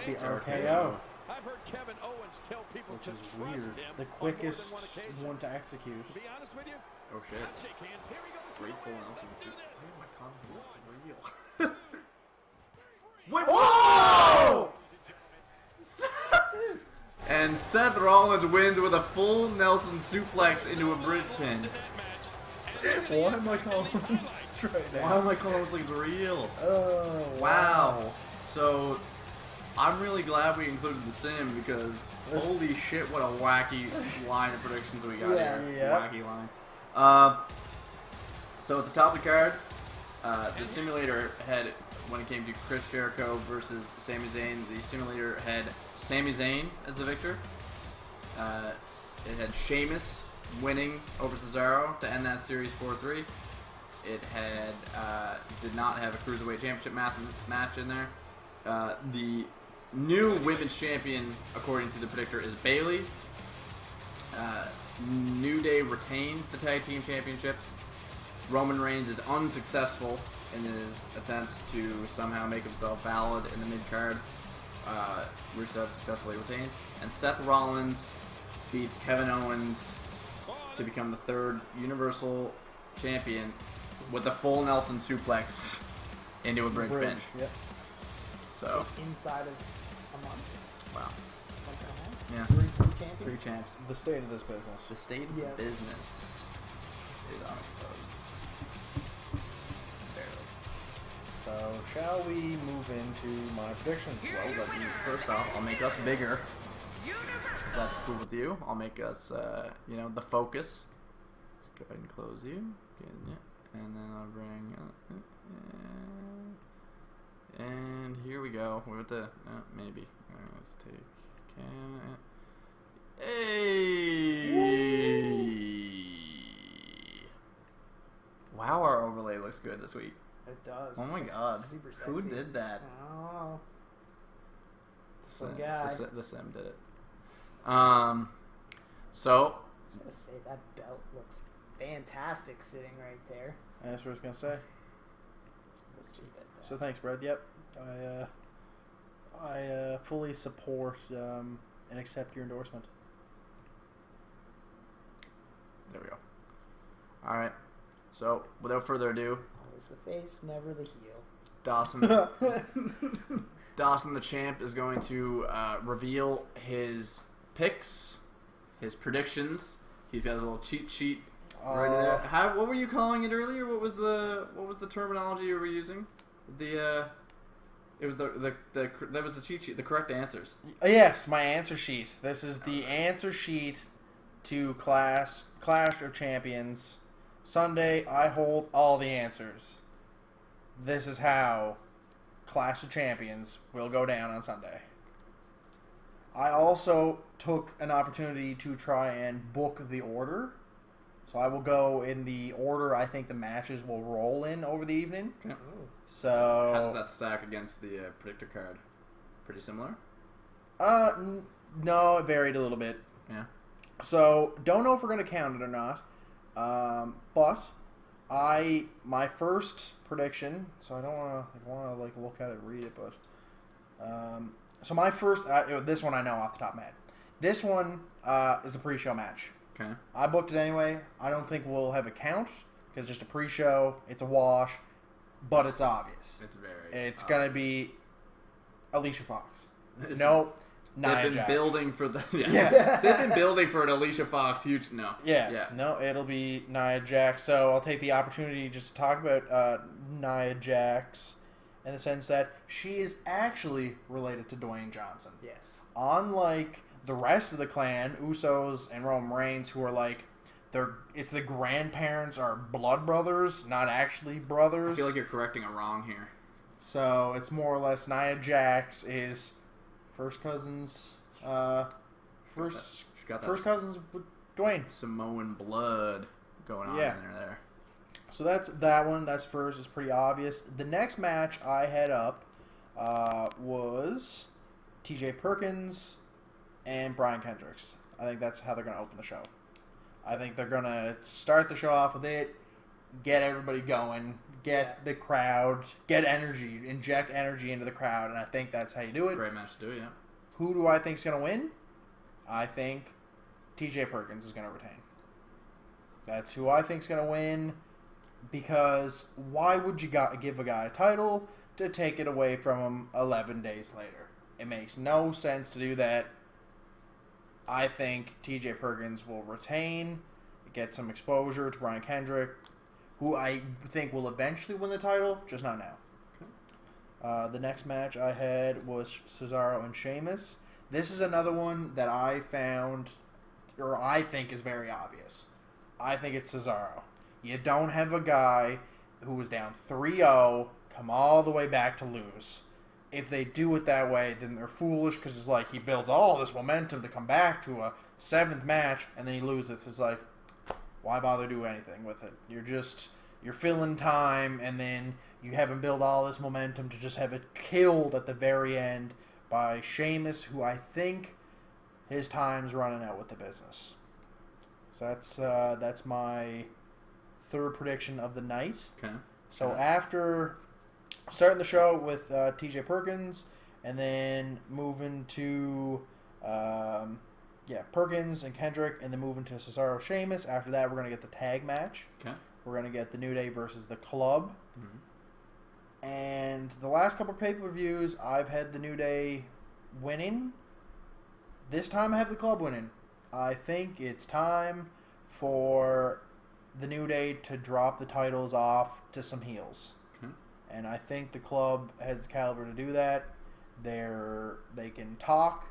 the RKO. I've heard Kevin Owens tell people which is weird. The quickest one to execute. To be honest with you. Oh shit. Great full Nelson. Oh my god, real. Wait, whoa! And Seth Rollins wins with a full Nelson suplex into a bridge pin. Why am I calling this right now? Why am I calling this like real? Oh, wow. So, I'm really glad we included the sim because holy shit, what a wacky line of predictions we got here. Yeah. Wacky line. So at the top of the card, the simulator had, when it came to Chris Jericho versus Sami Zayn, the simulator had Sami Zayn as the victor. It had Sheamus winning over Cesaro to end that series 4-3. It had did not have a Cruiserweight Championship match in there. The new Women's Champion, according to the predictor, is Bayley. New Day retains the Tag Team Championships. Roman Reigns is unsuccessful in his attempts to somehow make himself valid in the mid-card. Rusev successfully retains. And Seth Rollins beats Kevin Owens to become the third Universal Champion with a full Nelson suplex into a bridge pin. Yep. So inside of a month. Wow. Yeah. Three champs. The state of this business. The state of the business is unexposed. Barely. So, shall we move into my predictions? Well, first off, I'll make us bigger. If that's cool with you, I'll make us, the focus. Let's go ahead and close you. And then I'll bring and here we go. We're at the maybe. Let's take Hey! Wow, our overlay looks good this week. It does. Oh my god. Super sexy. Who did that? Oh. Some guy. The sim did it. So. I was gonna say that belt looks fantastic sitting right there. That's what I was gonna say. So thanks, Brad. Yep, I fully support and accept your endorsement. There we go. All right. So without further ado, always the face, never the heel. Dawson the champ is going to reveal his picks, his predictions. He's got his little cheat sheet right there. What were you calling it earlier? What was the terminology you were using? It was that was the cheat sheet. The correct answers. Yes, my answer sheet. This is the answer sheet to Clash of Champions. Sunday, I hold all the answers. This is how Clash of Champions will go down on Sunday. I also took an opportunity to try and book the order. So I will go in the order I think the matches will roll in over the evening. Okay. So how does that stack against the predictor card? Pretty similar? No, it varied a little bit. Yeah. So don't know if we're going to count it or not. But my first prediction, so I don't want to look at it and read it, but so my first this one I know off the top of my head. This one is a pre-show match. Okay. I booked it anyway. I don't think we'll have a count because it's just a pre-show. It's a wash, but it's obvious. It's gonna be Alicia Fox. No, Nia They've been Jax. building for the they've been building for an Alicia Fox huge No, it'll be Nia Jax. So I'll take the opportunity just to talk about Nia Jax in the sense that she is actually related to Dwayne Johnson. Yes. Unlike the rest of the clan, Usos and Roman Reigns, who are it's the grandparents are blood brothers, not actually brothers. I feel like you're correcting a wrong here. So it's more or less Nia Jax is first cousins. First cousins with Dwayne. Samoan blood going on in there. So that's that one. That's first. It's pretty obvious. The next match I had up was T.J. Perkins and Brian Kendricks. I think that's how they're going to open the show. I think they're going to start the show off with it, get everybody going, get the crowd, get energy, inject energy into the crowd, and I think that's how you do it. Great match to do, yeah. Who do I think is going to win? I think TJ Perkins is going to retain. That's who I think is going to win, because why would you give a guy a title to take it away from him 11 days later? It makes no sense to do that. I think TJ Perkins will retain, get some exposure to Brian Kendrick, who I think will eventually win the title, just not now. The next match I had was Cesaro and Sheamus. This is another one that I found, or I think is very obvious. I think it's Cesaro. You don't have a guy who was down 3-0 come all the way back to lose. If they do it that way, then they're foolish, because it's like he builds all this momentum to come back to a 7th match, and then he loses. It's like, why bother do anything with it? You're filling time, and then you have him build all this momentum to just have it killed at the very end by Sheamus, who I think his time's running out with the business. So that's my third prediction of the night. Okay. So after starting the show with TJ Perkins, and then moving to Perkins and Kendrick, and then moving to Cesaro Sheamus. After that, we're going to get the tag match. Okay. We're going to get the New Day versus the Club. Mm-hmm. And the last couple of pay-per-views, I've had the New Day winning. This time I have the Club winning. I think it's time for the New Day to drop the titles off to some heels. Okay. And I think the Club has the caliber to do that. They can talk.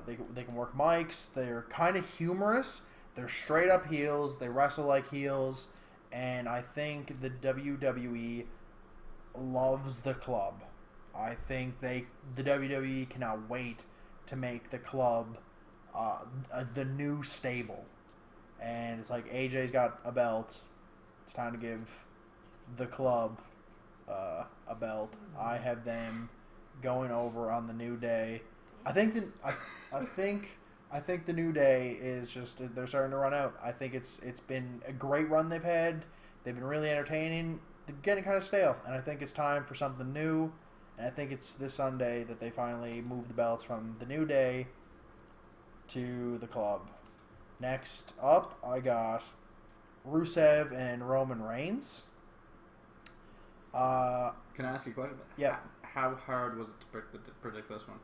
They can work mics. They're kind of humorous. They're straight up heels. They wrestle like heels. And I think the WWE loves the Club. I think the WWE cannot wait to make the Club the new stable. And it's like AJ's got a belt. It's time to give the Club a belt. I have them going over on the New Day. I think the New Day is just, they're starting to run out. I think it's been a great run they've had. They've been really entertaining. They're getting kind of stale, and I think it's time for something new. And I think it's this Sunday that they finally move the belts from the New Day to the Club. Next up, I got Rusev and Roman Reigns. Can I ask you a question? Yeah. How hard was it to predict this one?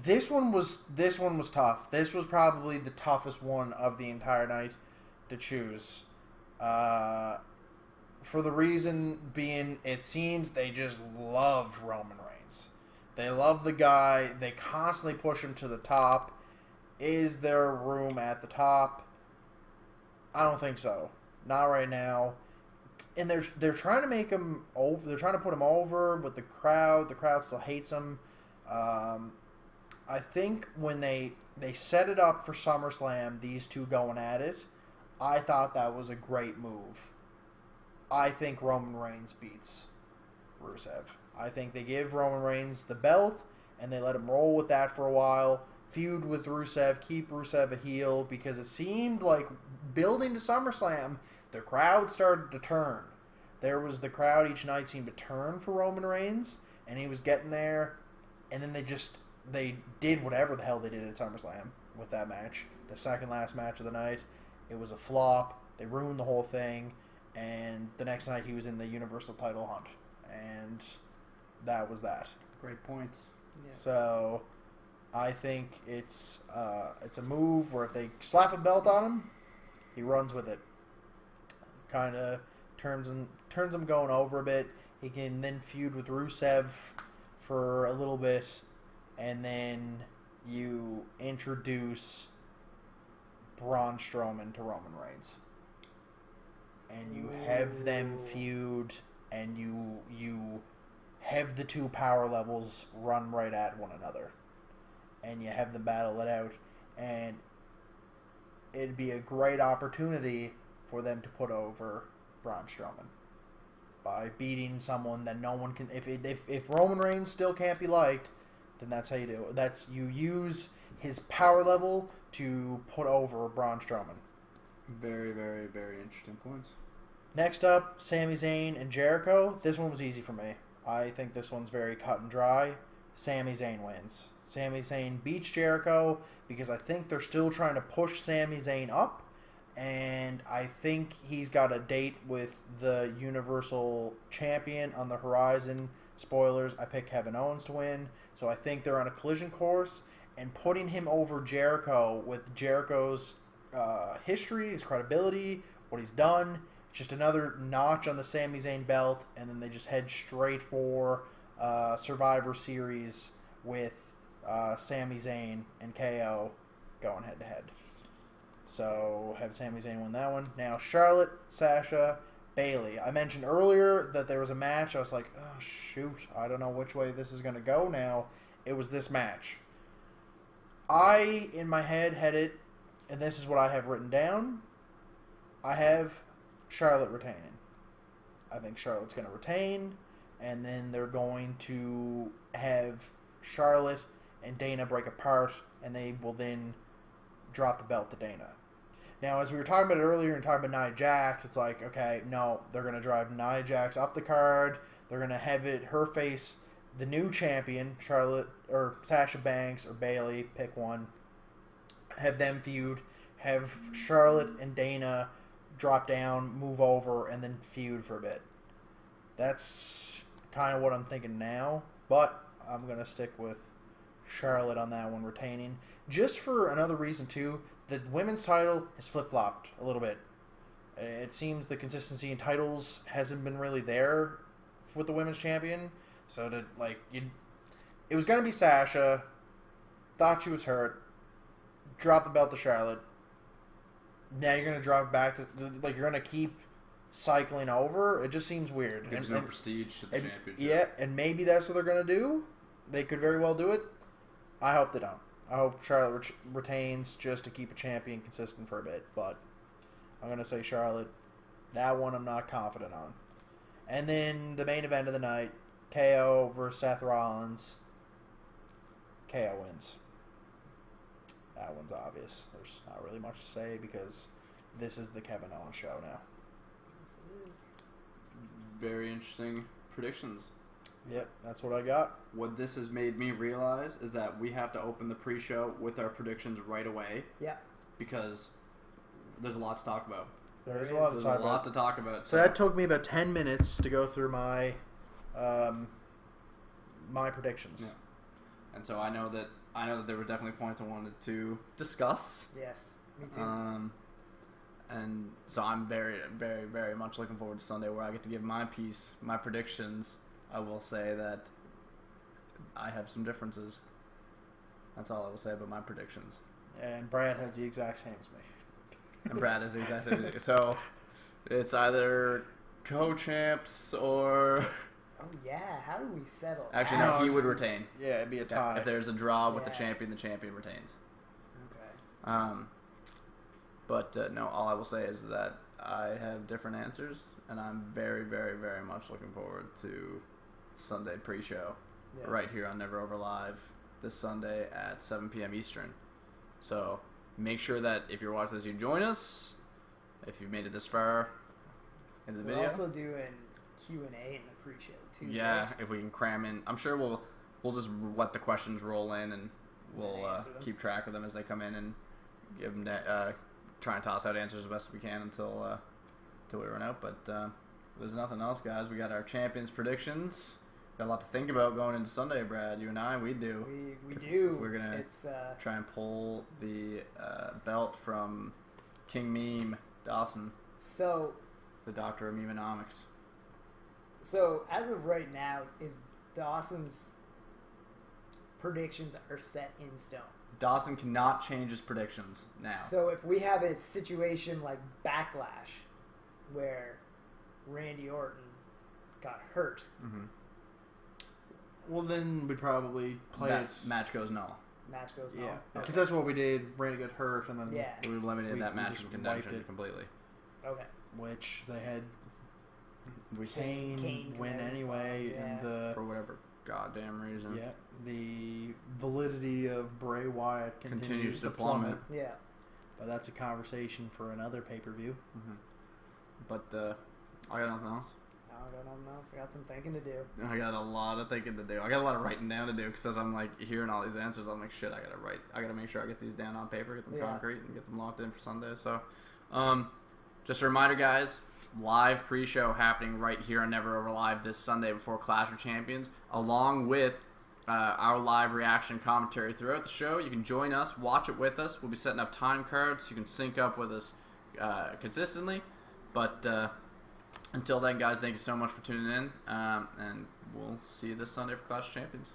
This one was tough. This was probably the toughest one of the entire night to choose. For the reason being, it seems they just love Roman Reigns. They love the guy. They constantly push him to the top. Is there room at the top? I don't think so. Not right now. And they're trying to make him over. They're trying to put him over, but the crowd still hates him. I think when they set it up for SummerSlam, these two going at it, I thought that was a great move. I think Roman Reigns beats Rusev. I think they give Roman Reigns the belt, and they let him roll with that for a while, feud with Rusev, keep Rusev a heel, because it seemed like building to SummerSlam, the crowd started to turn. The crowd each night seemed to turn for Roman Reigns, and he was getting there, and then they did whatever the hell they did at SummerSlam with that match. The second last match of the night. It was a flop. They ruined the whole thing. And the next night he was in the Universal title hunt. And that was that. Great points. Yeah. So I think it's a move where if they slap a belt on him, he runs with it. Kind of turns him going over a bit. He can then feud with Rusev for a little bit. And then you introduce Braun Strowman to Roman Reigns. And you have them feud, and you have the two power levels run right at one another. And you have them battle it out. And it'd be a great opportunity for them to put over Braun Strowman. By beating someone that no one can... If Roman Reigns still can't be liked, then that's how you do it. You use his power level to put over Braun Strowman. Very, very, very interesting points. Next up, Sami Zayn and Jericho. This one was easy for me. I think this one's very cut and dry. Sami Zayn wins. Sami Zayn beats Jericho because I think they're still trying to push Sami Zayn up, and I think he's got a date with the Universal Champion on the horizon. Spoilers, I picked Kevin Owens to win, so I think they're on a collision course, and putting him over Jericho with Jericho's history, his credibility, what he's done, just another notch on the Sami Zayn belt, and then they just head straight for Survivor Series with Sami Zayn and KO going head to head. So have Sami Zayn win that one. Now Charlotte, Sasha, Bayley. I mentioned earlier that there was a match. I was like, oh shoot, I don't know which way this is going to go now. It was this match. I, in my head, had it, and this is what I have written down. I have Charlotte retaining. I think Charlotte's going to retain, and then they're going to have Charlotte and Dana break apart, and they will then drop the belt to Dana. Now, as we were talking about it earlier and talking about Nia Jax, it's like, okay, no, they're going to drive Nia Jax up the card. They're going to have her face the new champion, Charlotte, or Sasha Banks or Bayley, pick one. Have them feud. Have Charlotte and Dana drop down, move over, and then feud for a bit. That's kind of what I'm thinking now, but I'm going to stick with Charlotte on that one, retaining. Just for another reason, too, the women's title has flip-flopped a little bit. It seems the consistency in titles hasn't been really there with the women's champion. So, it was going to be Sasha, thought she was hurt, dropped the belt to Charlotte. Now you're going to drop it back to, you're going to keep cycling over. It just seems weird. Gives no prestige to the championship. Yeah, and maybe that's what they're going to do. They could very well do it. I hope they don't. I hope Charlotte retains just to keep a champion consistent for a bit. But I'm going to say Charlotte. That one I'm not confident on. And then the main event of the night, KO versus Seth Rollins. KO wins. That one's obvious. There's not really much to say because this is the Kevin Owens show now. Yes, it is. Very interesting predictions. Yep, that's what I got. What this has made me realize is that we have to open the pre-show with our predictions right away. Yeah. Because there's a lot to talk about. There's a lot to talk about. So that took me about 10 minutes to go through my my predictions. Yeah. And so I know that there were definitely points I wanted to discuss. Yes, me too. And so I'm very, very, very much looking forward to Sunday where I get to give my piece, my predictions. I will say that I have some differences. That's all I will say about my predictions. And Brad has the exact same as me. And Brad is the exact same as you. So it's either co-champs or... Oh, yeah. How do we settle Actually, that? no, he would retain. Yeah, it'd be a tie. If there's a draw with the champion retains. Okay. But no, all I will say is that I have different answers, and I'm very, very, very much looking forward to Sunday pre-show right here on Never Over Live this Sunday at 7 p.m. Eastern. So make sure that if you're watching this, you join us. If you've made it this far into the video. We're also doing Q&A in the pre-show too. Yeah, right? if we can cram in. I'm sure we'll just let the questions roll in, and we'll keep track of them as they come in and give them try and toss out answers as best as we can until we run out. But there's nothing else, guys. We got our champions predictions. Got a lot to think about going into Sunday, Brad. You and I, we do. We do. We're gonna try and pull the belt from King Meme Dawson. So the doctor of memeonomics. So as of right now, is Dawson's predictions are set in stone. Dawson cannot change his predictions now. So if we have a situation like Backlash, where Randy Orton got hurt, well, then we'd probably play that it. match goes null. Match goes Yeah, on. because that's what we did. Randy got hurt, and then We eliminated that match just from wiped contention it. completely. Okay. Which they had We Kane win come out anyway, from, and the for whatever goddamn reason. the validity of Bray Wyatt continues to plummet. Yeah. But that's a conversation for another pay-per-view. But I got nothing else. No, I got nothing else. I got some thinking to do. I got a lot of thinking to do. I got a lot of writing down to do because as I'm like hearing all these answers, I'm like, shit, I gotta write. I gotta make sure I get these down on paper, get them concrete, and get them locked in for Sunday. So, just a reminder, guys. Live pre-show happening right here on Never Over Live this Sunday before Clash of Champions, along with our live reaction commentary throughout the show. You can join us, watch it with us. We'll be setting up time cards so you can sync up with us consistently. But until then, guys, thank you so much for tuning in, and we'll see you this Sunday for Clash of Champions.